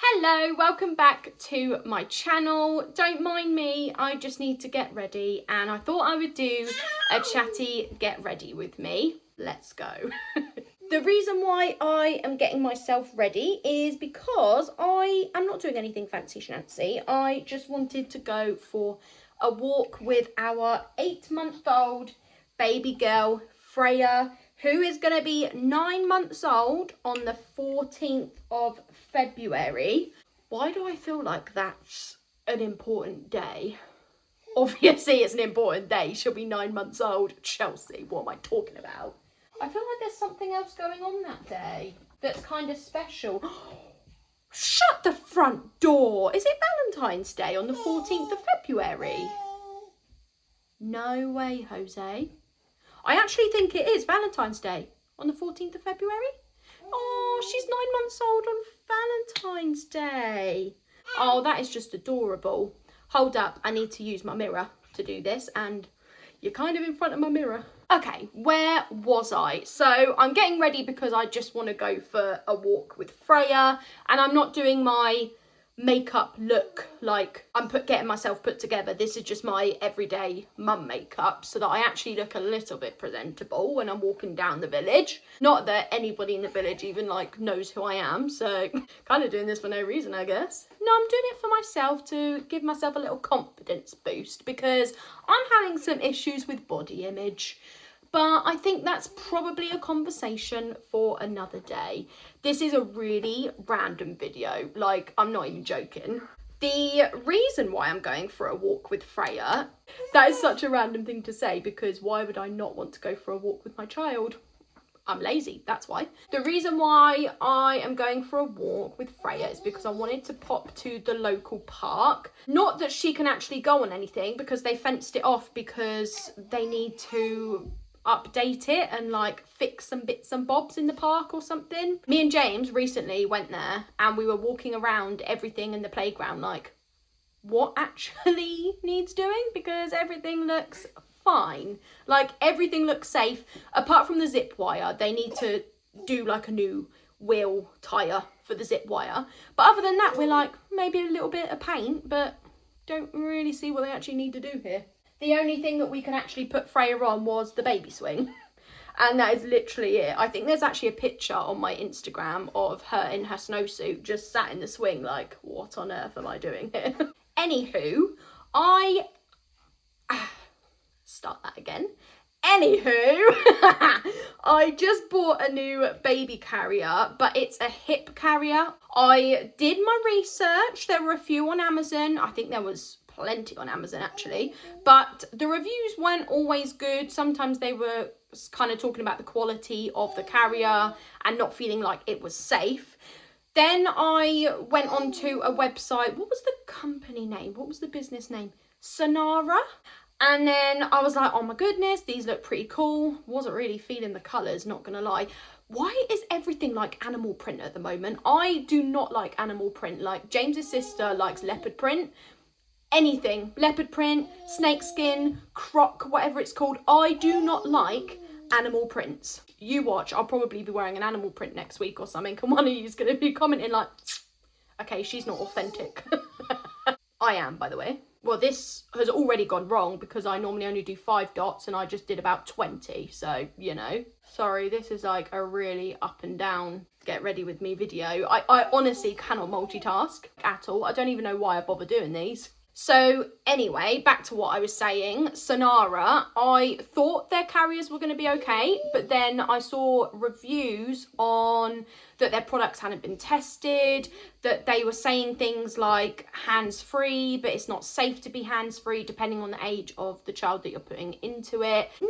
Hello, welcome back to my channel. Don't mind me, I just need to get ready and I thought I would do a chatty get ready with me. Let's go. The reason why I am getting myself ready is because I am not doing anything fancy schmancy. I just wanted to go for a walk with our 8-month-old baby girl, Freya, who is going to be 9 months old on the 14th of February. Why do I feel like that's an important day? Obviously, it's an important day. She'll be 9 months old. Chelsea, what am I talking about? I feel like there's something else going on that day that's kind of special. Shut the front door. Is it Valentine's Day on the 14th of February? No way, Jose. I actually think it is Valentine's Day on the 14th of February. Oh, she's 9 months old on Valentine's Day. Oh, that is just adorable. Hold up, I need to use my mirror to do this and you're kind of in front of my mirror. Okay, where was I? So I'm getting ready because I just want to go for a walk with Freya and I'm not doing my makeup look like I'm getting myself put together. This is just my everyday mum makeup so that I actually look a little bit presentable when I'm walking down the village. Not that anybody in the village even like knows who I am, so kind of doing this for no reason, I guess. No, I'm doing it for myself to give myself a little confidence boost because I'm having some issues with body image. But I think that's probably a conversation for another day. This is a really random video, like I'm not even joking. The reason why I'm going for a walk with Freya, that is such a random thing to say because why would I not want to go for a walk with my child? I'm lazy, that's why. The reason why I am going for a walk with Freya is because I wanted to pop to the local park. Not that she can actually go on anything because they fenced it off because they need to update it and like fix some bits and bobs in the park or something. Me and James recently went there and we were walking around everything in the playground like what actually needs doing because everything looks fine. Like everything looks safe apart from the zip wire. They need to do like a new wheel tyre for the zip wire. But other than that, we're like maybe a little bit of paint, but don't really see what they actually need to do here. The only thing that we can actually put Freya on was the baby swing. And that is literally it. I think there's actually a picture on my Instagram of her in her snowsuit just sat in the swing like, what on earth am I doing here? Anywho, start that again. Anywho, I just bought a new baby carrier, but it's a hip carrier. I did my research. There were a few on Amazon. I think there was plenty on Amazon actually, but the reviews weren't always good. Sometimes they were kind of talking about the quality of the carrier and not feeling like it was safe. Then I went onto a website. What was the company name? What was the business name? Sonara. And then I was like, oh my goodness, these look pretty cool. Wasn't really feeling the colours, not gonna lie. Why is everything like animal print at the moment? I do not like animal print. Like James's sister likes leopard print. Anything, leopard print, snakeskin, croc, whatever it's called. I do not like animal prints. You watch, I'll probably be wearing an animal print next week or something and one of you is going to be commenting like, okay, she's not authentic. I am, by the way. Well, this has already gone wrong because I normally only do 5 dots and I just did about 20. So, you know, sorry, this is like a really up and down get ready with me video. I honestly cannot multitask at all. I don't even know why I bother doing these. So anyway, back to what I was saying, Sonara, I thought their carriers were going to be okay, but then I saw reviews on that their products hadn't been tested, that they were saying things like hands-free, but it's not safe to be hands-free depending on the age of the child that you're putting into it. No,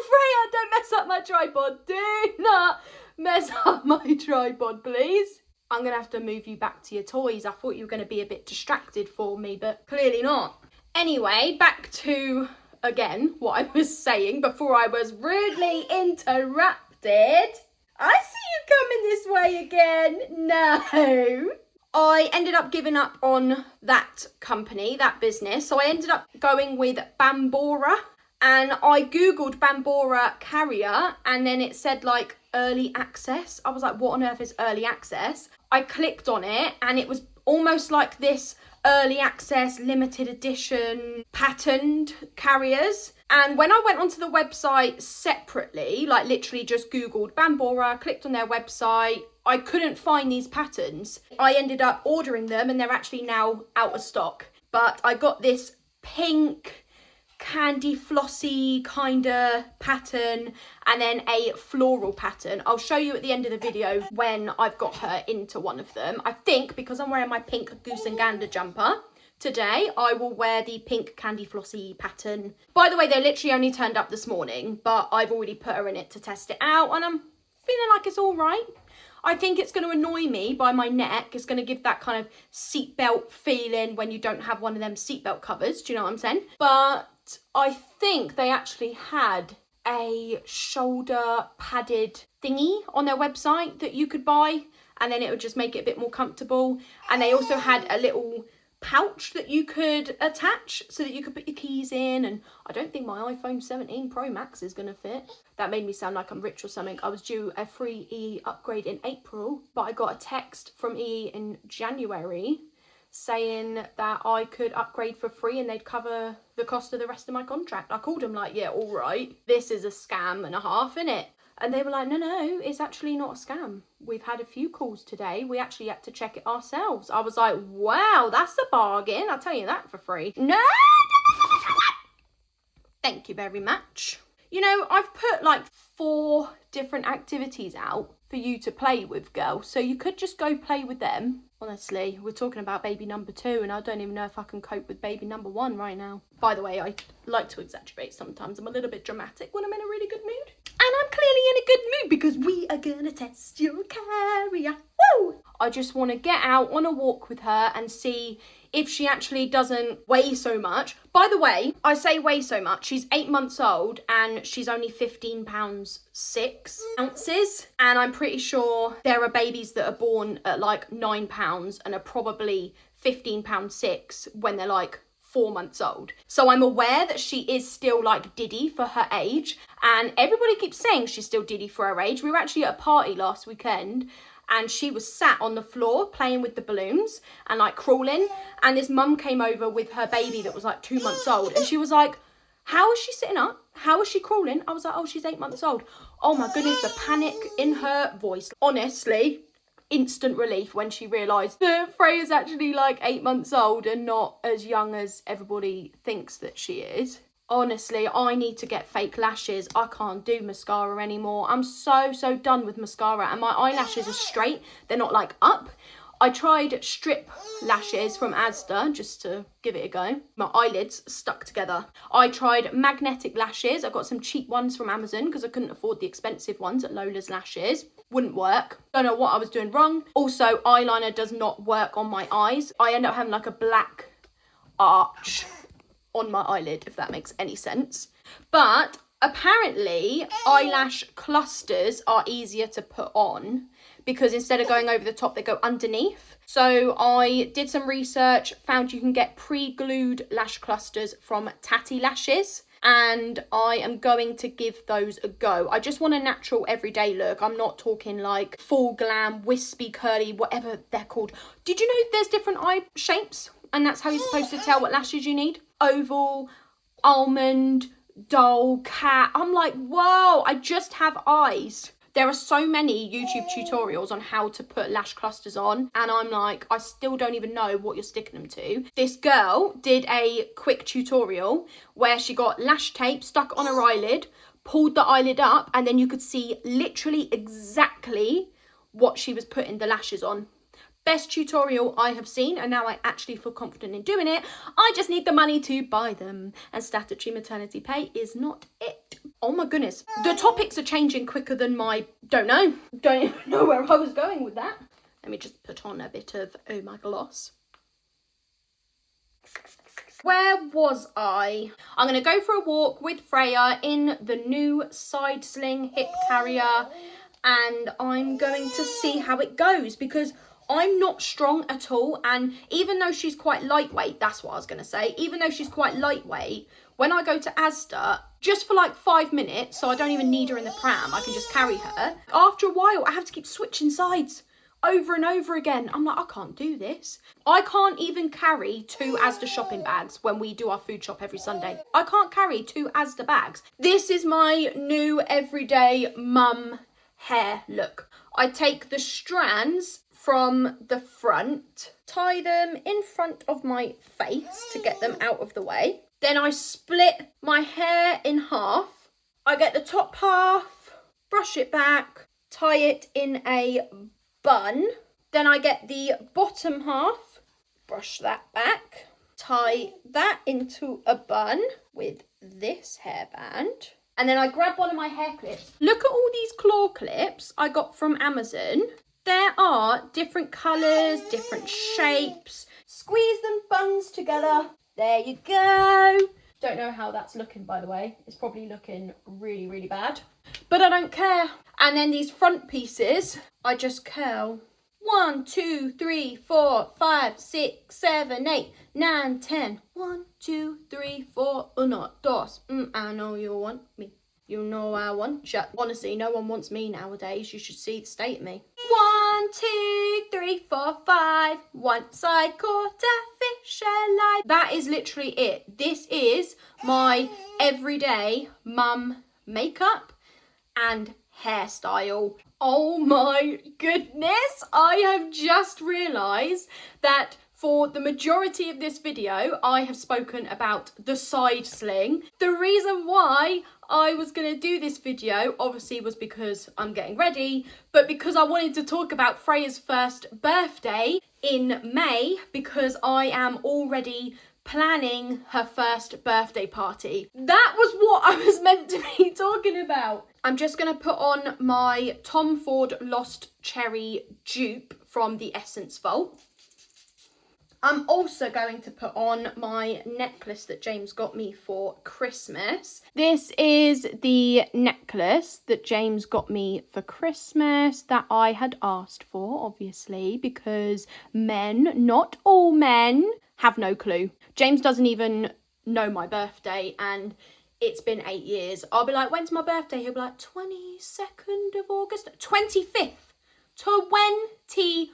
Freya, don't mess up my tripod. Do not mess up my tripod, please. I'm going to have to move you back to your toys. I thought you were going to be a bit distracted for me, but clearly not. Anyway, back to, again, what I was saying before I was rudely interrupted. I see you coming this way again. No. I ended up giving up on that company, that business. So I ended up going with Bambora. And I googled Bambora carrier and then it said like early access. I was like, what on earth is early access? I clicked on it and it was almost like this early access limited edition patterned carriers. And when I went onto the website separately, like literally just googled Bambora, clicked on their website, I couldn't find these patterns. I ended up ordering them and they're actually now out of stock. But I got this pink candy flossy kind of pattern and then a floral pattern. I'll show you at the end of the video when I've got her into one of them. I think because I'm wearing my pink goose and gander jumper today, I will wear the pink candy flossy pattern. By the way, they literally only turned up this morning, but I've already put her in it to test it out and I'm feeling like it's all right. I think it's going to annoy me by my neck. It's going to give that kind of seatbelt feeling when you don't have one of them seatbelt covers. Do you know what I'm saying? But I think they actually had a shoulder padded thingy on their website that you could buy and then it would just make it a bit more comfortable. And they also had a little pouch that you could attach so that you could put your keys in, and I don't think my iPhone 17 Pro Max is gonna fit. That made me sound like I'm rich or something. I was due a free EE upgrade in April, but I got a text from EE in January saying that I could upgrade for free and they'd cover the cost of the rest of my contract. I called them like, yeah, all right, this is a scam and a half, innit? And they were like, no, it's actually not a scam. We've had a few calls today. We actually had to check it ourselves. I was like, wow, that's a bargain. I'll tell you that for free. No! Thank you very much. You know, I've put like 4 different activities out for you to play with, girl. So you could just go play with them. Honestly, we're talking about baby number 2 and I don't even know if I can cope with baby number 1 right now. By the way, I like to exaggerate sometimes. I'm a little bit dramatic when I'm in a really good mood. And I'm clearly in a good mood because we are gonna test your carrier. Woo! I just want to get out on a walk with her and see if she actually doesn't weigh so much. By the way, I say weigh so much. She's 8 months old and she's only 15 pounds 6 ounces. And I'm pretty sure there are babies that are born at like 9 pounds and are probably 15 pounds 6 when they're like 4 months old. So I'm aware that she is still like diddy for her age, and everybody keeps saying she's still diddy for her age. We were actually at a party last weekend and she was sat on the floor playing with the balloons and like crawling, and this mum came over with her baby that was like 2 months old and she was like, how is she sitting up? How is she crawling? I was like, oh, she's 8 months old. Oh my goodness, the panic in her voice. Honestly, instant relief when she realised that Freya's actually like 8 months old and not as young as everybody thinks that she is. Honestly, I need to get fake lashes. I can't do mascara anymore. I'm so done with mascara, and my eyelashes are straight. They're not like up. I tried strip lashes from Asda just to give it a go. My eyelids stuck together. I tried magnetic lashes. I got some cheap ones from Amazon because I couldn't afford the expensive ones at Lola's Lashes. Wouldn't work. Don't know what I was doing wrong. Also, eyeliner does not work on my eyes. I end up having like a black arch on my eyelid, if that makes any sense. But apparently eyelash clusters are easier to put on because instead of going over the top, they go underneath. So I did some research, found you can get pre-glued lash clusters from Chatty lashes, and I am going to give those a go. I just want a natural everyday look. I'm not talking like full glam, wispy, curly, whatever they're called. Did you know there's different eye shapes? And that's how you're supposed to tell what lashes you need? Oval, almond, doll, cat. I'm like, whoa, I just have eyes. There are so many YouTube tutorials on how to put lash clusters on, and I'm like, I still don't even know what you're sticking them to. This girl did a quick tutorial where she got lash tape stuck on her eyelid, pulled the eyelid up, and then you could see literally exactly what she was putting the lashes on. Best tutorial I have seen, and now I actually feel confident in doing it. I just need the money to buy them, and statutory maternity pay is not it. Oh my goodness, the topics are changing quicker than my don't even know where I was going with that. Let me just put on a bit of oh my gloss. Where was I? I'm gonna go for a walk with Freya in the new side sling hip carrier, and I'm going to see how it goes because I'm not strong at all, and even though she's quite lightweight, that's what I was going to say, even though she's quite lightweight, when I go to Asda, just for like 5 minutes, so I don't even need her in the pram, I can just carry her, after a while I have to keep switching sides over and over again. I'm like, I can't do this. I can't even carry 2 Asda shopping bags when we do our food shop every Sunday. I can't carry 2 Asda bags. This is my new everyday mum hair look. I take the strands from the front, tie them in front of my face to get them out of the way. Then I split my hair in half. I get the top half, brush it back, tie it in a bun. Then I get the bottom half, brush that back, tie that into a bun with this hairband. And then I grab one of my hair clips. Look at all these claw clips I got from Amazon. There are different colours, different shapes. Squeeze them buns together. There you go. Don't know how that's looking, by the way. It's probably looking really, really bad. But I don't care. And then these front pieces, I just curl. 1, 2, 3, 4, 5, 6, 7, 8, 9, 10. 1, 2, 3, 4, 1, 2. I know you want me. You know I want you. Honestly, no one wants me nowadays. You should see the state of me. 1, 2, 3, 4, 5. Once I caught a fish alive. That is literally it. This is my everyday mum makeup and hairstyle. Oh my goodness. I have just realised that for the majority of this video, I have spoken about the side sling. The reason why I was going to do this video, obviously, was because I'm getting ready, but because I wanted to talk about Freya's first birthday in May, because I am already planning her first birthday party. That was what I was meant to be talking about. I'm just going to put on my Tom Ford Lost Cherry dupe from the Essence Vault. I'm also going to put on my necklace that James got me for Christmas. This is the necklace that James got me for Christmas that I had asked for, obviously, because men, not all men, have no clue. James doesn't even know my birthday, and it's been 8 years. I'll be like, when's my birthday? He'll be like, 22nd of August? 25th. 25th.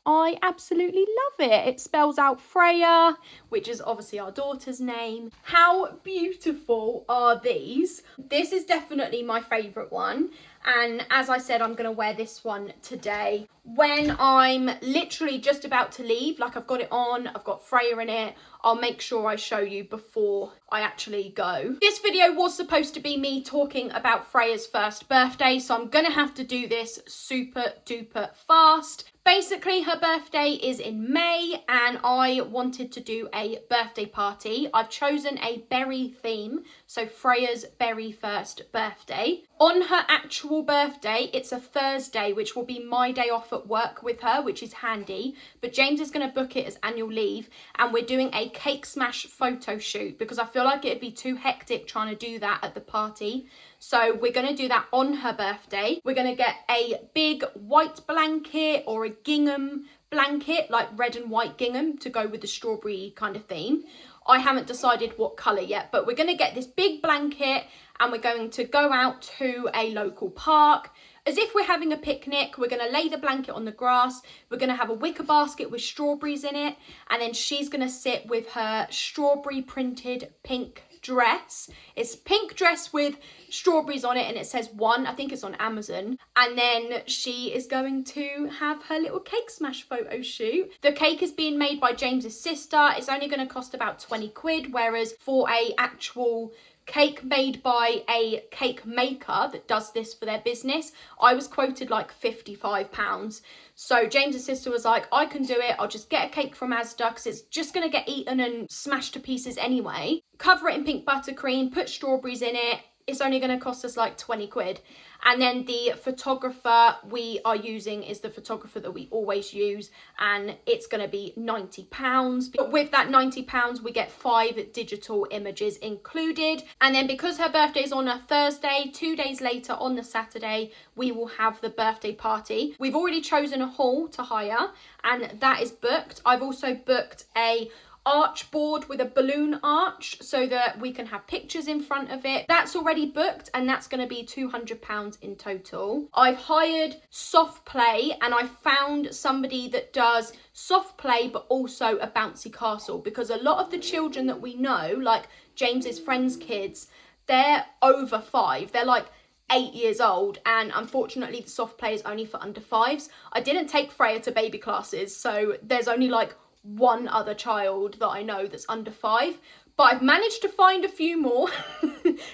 I absolutely love it. It spells out Freya, which is obviously our daughter's name. How beautiful are these? This is definitely my favourite one. And as I said, I'm going to wear this one today. When I'm literally just about to leave, like I've got it on, I've got Freya in it, I'll make sure I show you before I actually go. This video was supposed to be me talking about Freya's first birthday, so I'm going to have to do this super duper fast. Basically, her birthday is in May and I wanted to do a birthday party. I've chosen a berry theme, so Freya's berry first birthday. On her actual birthday, it's a Thursday, which will be my day off at work with her, which is handy. But James is going to book it as annual leave and we're doing a cake smash photo shoot because I feel like it'd be too hectic trying to do that at the party. So we're going to do that on her birthday. We're going to get a big white blanket or a gingham blanket, like red and white gingham, to go with the strawberry kind of theme. I haven't decided what colour yet, but we're going to get this big blanket and we're going to go out to a local park. As if we're having a picnic, we're going to lay the blanket on the grass. We're going to have a wicker basket with strawberries in it. And then she's going to sit with her strawberry printed pink dress. It's a pink dress with strawberries on it and it says 1. I think it's on Amazon. And then she is going to have her little cake smash photo shoot. The cake is being made by James's sister. It's only going to cost about 20 quid, whereas for a actual cake made by a cake maker that does this for their business, I was quoted like £55. So James's sister was like, I can do it, I'll just get a cake from Asda because it's just going to get eaten and smashed to pieces anyway. Cover it in pink buttercream, put strawberries in it, it's only going to cost us like 20 quid. And then the photographer we are using is the photographer that we always use, and it's going to be £90. But with that £90, we get 5 digital images included. And then because her birthday is on a Thursday, 2 days later on the Saturday, we will have the birthday party. We've already chosen a hall to hire, and that is booked. I've also booked a arch board with a balloon arch so that we can have pictures in front of it. That's already booked, and that's going to be £200 in total. I've hired soft play, and I found somebody that does soft play but also a bouncy castle, because a lot of the children that we know, like James's friends' kids, they're over 5. They're like 8 years old, and unfortunately the soft play is only for under 5s. I didn't take Freya to baby classes, so there's only like one other child that I know that's under 5, but I've managed to find a few more.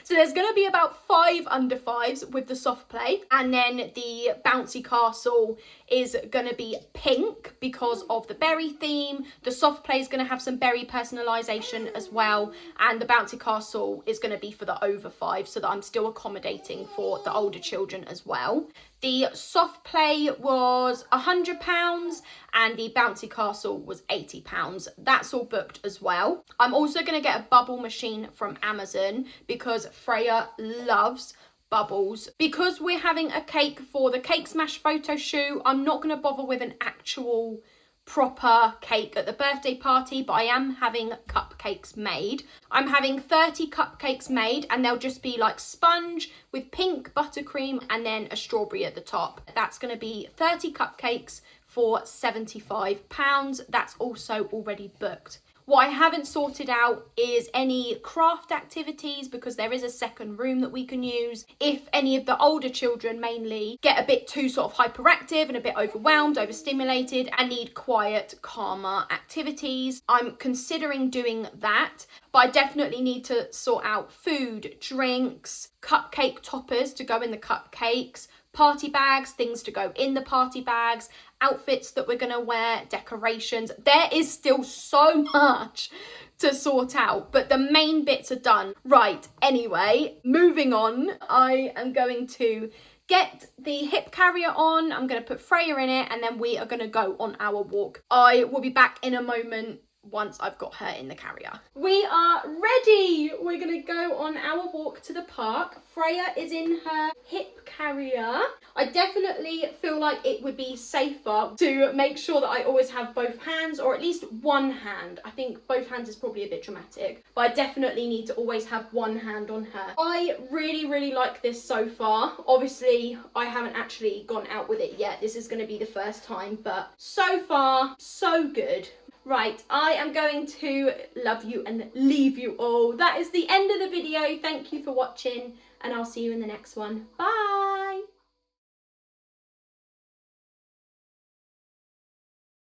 So there's going to be about 5 under 5s with the soft play, and then the bouncy castle is going to be pink because of the berry theme. The soft play is going to have some berry personalisation as well, and the bouncy castle is going to be for the over 5, so that I'm still accommodating for the older children as well. The soft play was £100 and the bouncy castle was £80. That's all booked as well. I'm also going to get a bubble machine from Amazon because Freya loves bubbles. Because we're having a cake for the Cake Smash photo shoot, I'm not going to bother with an actual proper cake at the birthday party, but I am having cupcakes made. I'm having 30 cupcakes made, and they'll just be like sponge with pink buttercream and then a strawberry at the top. That's going to be 30 cupcakes for £75. That's also already booked. What I haven't sorted out is any craft activities, because there is a second room that we can use if any of the older children mainly get a bit too sort of hyperactive and a bit overwhelmed, overstimulated, and need quiet, calmer activities. I'm considering doing that, but I definitely need to sort out food, drinks, cupcake toppers to go in the cupcakes, party bags, things to go in the party bags, outfits that we're going to wear, decorations. There is still so much to sort out, but the main bits are done. Right, anyway, moving on, I am going to get the hip carrier on. I'm going to put Freya in it, and then we are going to go on our walk. I will be back in a moment once I've got her in the carrier. We are ready. We're going to go on our walk to the park. Freya is in her hip carrier. I definitely feel like it would be safer to make sure that I always have both hands, or at least one hand. I think both hands is probably a bit dramatic, but I definitely need to always have one hand on her. I really like this so far. Obviously, I haven't actually gone out with it yet. This is going to be the first time, but so far, so good. Right, I am going to love you and leave you all. That is the end of the video. Thank you for watching, and I'll see you in the next one. Bye!